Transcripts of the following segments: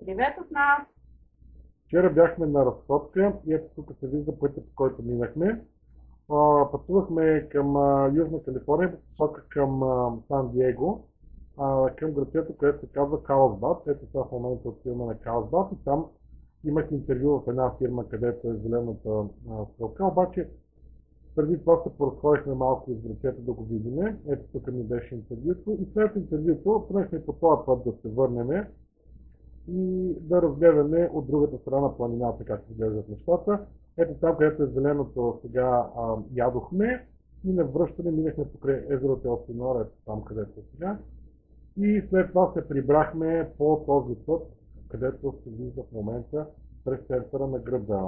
Привет от нас! Вчера бяхме на разходка и ето тук се вижда пътя, по който минахме. Пътувахме към Южна Калифорния, по посока към Сан Диего, към градчето, което се казва Карлсбад. Ето сега в момента отиваме на Карлсбад и там имах интервю в една фирма, където е зелената стрелка, обаче преди това се поразходихме малко из градчето да го видим. Ето тук ми беше интервюто и след интервюто тръгнахме по този път да се върнем и да разгледаме от другата страна на планината как се гледат нещата. Ето там, където е зеленото, сега ядохме и на връщане минахме покрай езерото Елсинор, ето там, където е сега. И след това се прибрахме по този път, където се вижда в момента през центъра на града.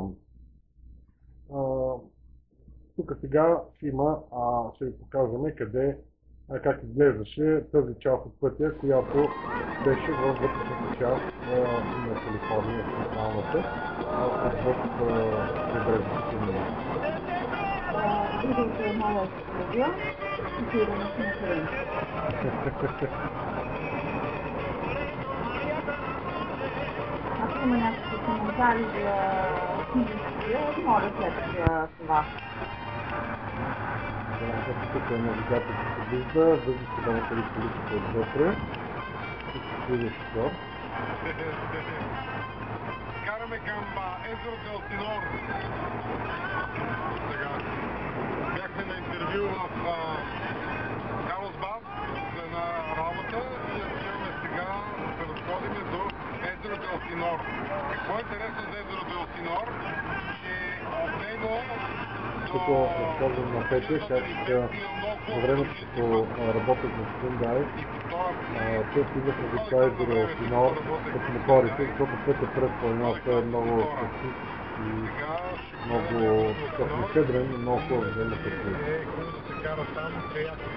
Тук сега ще ви покажем къде, как изглеждаше тази част от пътя, която беше във вътрешната част на Калифорния, централната, отвъд крайбрежната линия. Видеото е много експлозия и сигурно си на Ако има някакви коментари за физиката, моля след това. Тук е навигатор, се вижда седалната ли количка отвътре. Тук се вижда шофьор. Караме към езерото Елсинор. Сега бяхме на интервю в Карлсбад за една работа и отиваме сега да се разходим до езерото Елсинор. Какво е интересно за езерото Елсинор, че от него Тук разказвам на Петя как по времето, като работят на Hyundai, те стигаха до това езеро Елсинор с моторите, защото пътя през планината е много красив и много такъв нещедрен, но много хубав за да се хубаво да се кара там, приятно.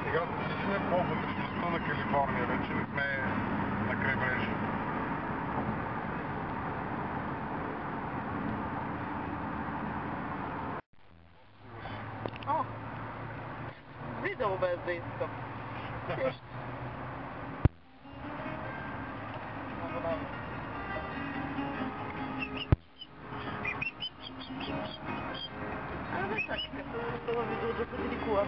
Сега сме по-вътрешността на Калифорния, вече не сме на крайбрежие. О, видео без да искам. Също. Много добре. Абе, чакай, като това видео да се великува.